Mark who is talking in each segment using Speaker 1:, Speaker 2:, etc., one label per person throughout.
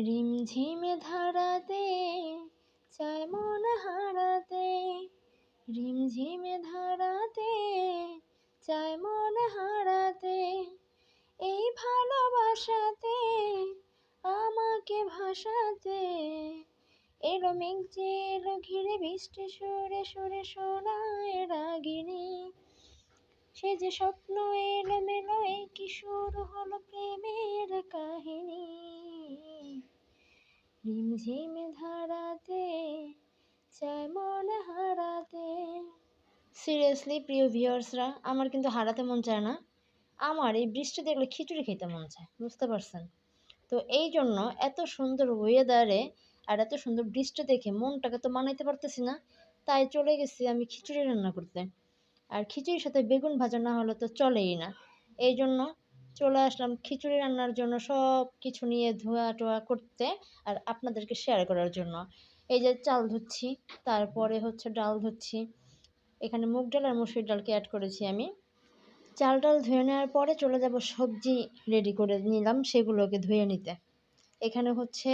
Speaker 1: রিমঝিমে ধারাতে চায় মন হারাতে, রিমঝিমে ধারাতে চায় মন হারাতে, এই ভালোবাসাতে আমাকে ভাসাতে। এলো মেঘ যে এলো ঘিরে বৃষ্টি সুরে সুরে শোনায় রাগিনী, সে যে স্বপ্ন এলো মেলো এই কি শুরু হলো প্রেমের কাহিনী। রিমঝিমে ধারাতে চায় মন হারাতে। সিরিয়াসলি প্রিয় ভিউয়ার্সরা, আমার কিন্তু হারাতে মন চায় না, আমার এই বৃষ্টি দেখলে খিচুড়ি খেতে মন চায়, বুঝতে পারছেন? তো এই জন্য এত সুন্দর ওয়েদারে আর এত সুন্দর বৃষ্টি দেখে মনটাকে তো মানাইতে পারতেছি না, তাই চলে গেছি আমি খিচুড়ি রান্না করতে। আর খিচুড়ির সাথে বেগুন ভাজা না হলে তো চলেই না, এই জন্য চলে আসলাম খিচুড়ি রান্নার জন্য সব কিছু নিয়ে ধোয়া টোয়া করতে আর আপনাদেরকে শেয়ার করার জন্য। এই যে চাল ধুচ্ছি, তারপরে হচ্ছে ডাল ধুচ্ছি, এখানে মুগ ডাল আর মসুর ডালকে অ্যাড করেছি আমি। চাল ডাল ধুয়ে নেওয়ার পরে চলে যাব সবজি রেডি করে নিলাম সেগুলোকে ধুয়ে নিতে। এখানে হচ্ছে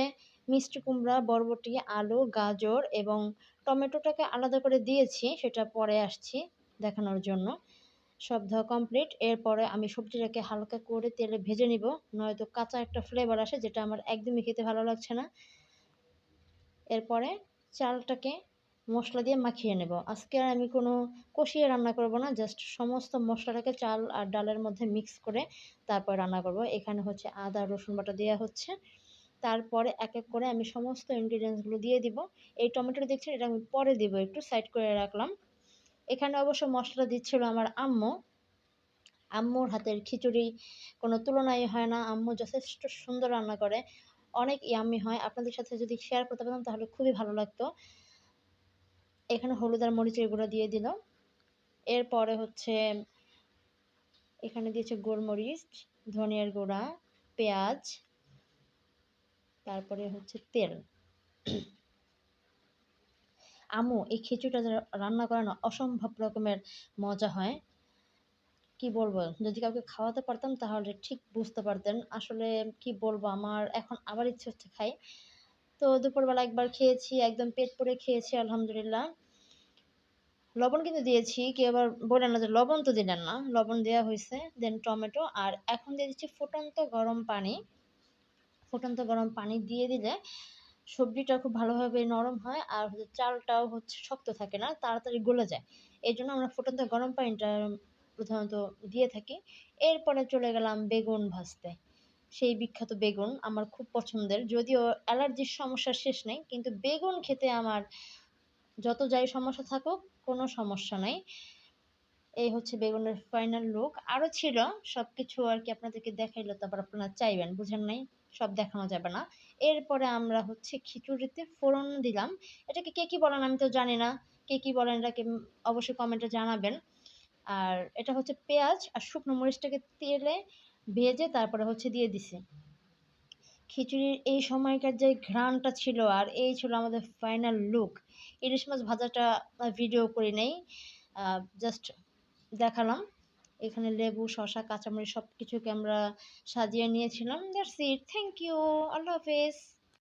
Speaker 1: মিষ্টি কুমড়া, বরবটি, আলু, গাজর এবং টমেটোটাকে আলাদা করে দিয়েছি, সেটা পরে আসছি দেখানোর জন্য। সব ধোয়া কমপ্লিট। এরপরে আমি সবজিটাকে হালকা করে তেলে ভেজে নিব, নয়তো কাঁচা একটা ফ্লেভার আসে যেটা আমার একদমই খেতে ভালো লাগছে না। এরপরে চালটাকে মশলা দিয়ে মাখিয়ে নেব। আজকে আর আমি কোনো কষিয়ে রান্না করব না, জাস্ট সমস্ত মশলাটাকে চাল আর ডালের মধ্যে মিক্স করে তারপর রান্না করব। এখানে হচ্ছে আদা রসুন বাটা দেওয়া হচ্ছে, তারপরে এক এক করে আমি সমস্ত ইনগ্রিডিয়েন্টসগুলো দিয়ে দিব। এই টমেটোটা দেখছেন, এটা আমি পরে দিব, একটু সাইড করে রাখলাম। এখানে অবশ্য মশলা দিচ্ছিল আমার আম্মু। আম্মুর হাতের খিচুড়ি কোনো তুলনাই হয় না, আম্মু যথেষ্ট সুন্দর রান্না করে, অনেক ইয়াম্মি হয়। আপনাদের সাথে যদি শেয়ার করতে পারতাম তাহলে খুবই ভালো লাগতো। এখানে হলুদ আর মরিচের গুঁড়া দিয়ে দিল। এরপরে হচ্ছে এখানে দিয়েছে গোলমরিচ, ধনিয়ার গুঁড়া, পেঁয়াজ, তারপরে হচ্ছে তেল। আম্মু এই খিচুড়িটা রান্না করে না অসম্ভব রকমের মজা হয়, কি বলবো, যদি কাউকে খাওয়াতে পারতাম তাহলে ঠিক বুঝতে পারতেন। আসলে কি বলবো, আমার এখন আবার ইচ্ছে হচ্ছে খাই। তো দুপুরবেলা একবার খেয়েছি, একদম পেট পুরে খেয়েছি আলহামদুলিল্লাহ। লবণ কিন্তু দিয়েছি, কেউ আবার বলেন না যে লবণ তো দিলেন না, লবণ দেওয়া হয়েছে। দেন টমেটো, আর এখন দিয়ে দিচ্ছি ফুটন্ত গরম পানি। ফুটন্ত গরম পানি দিয়ে দিলে সবজিটা খুব ভালোভাবে নরম হয়, আর হচ্ছে চালটাও হচ্ছে শক্ত থাকে না, তাড়াতাড়ি গলে যায়। এই জন্য আমরা ফুটন্ত গরম পানিটা প্রধানত দিয়ে থাকি। এরপরে চলে গেলাম বেগুন ভাজতে। সেই বিখ্যাত বেগুন আমার খুব পছন্দের, যদিও অ্যালার্জির সমস্যা শেষ নেই, কিন্তু বেগুন খেতে আমার যত যাই সমস্যা থাকুক কোনো সমস্যা নাই। এই হচ্ছে বেগুনের ফাইনাল লুক। আরও ছিল সব কিছু আর কি, আপনাদেরকে দেখাইলে তো আবার আপনারা চাইবেন, বুঝেন নাই, সব দেখানো যাবে না। এরপরে আমরা হচ্ছে খিচুড়িতে ফোড়ন দিলাম। এটাকে কে কী বলেন আমি তো জানি না, কে কী বলেন এটাকে অবশ্যই কমেন্টে জানাবেন। আর এটা হচ্ছে পেঁয়াজ আর শুকনো মরিচটাকে তেলে ভেজে তারপরে হচ্ছে দিয়ে দিছি। খিচুড়ির এই সময়কার যে ঘ্রাণটা ছিল, আর এই ছিল আমাদের ফাইনাল লুক। ইলিশ মাছ ভাজাটা ভিডিও করি নাই, জাস্ট দেখালাম। এখানে লেবু, শসা, কাঁচামরিচ সব কিছুকে আমরা সাজিয়ে নিয়েছিলাম। দ্যাটস ইট, থ্যাংক ইউ, আল্লাহ হাফেজ।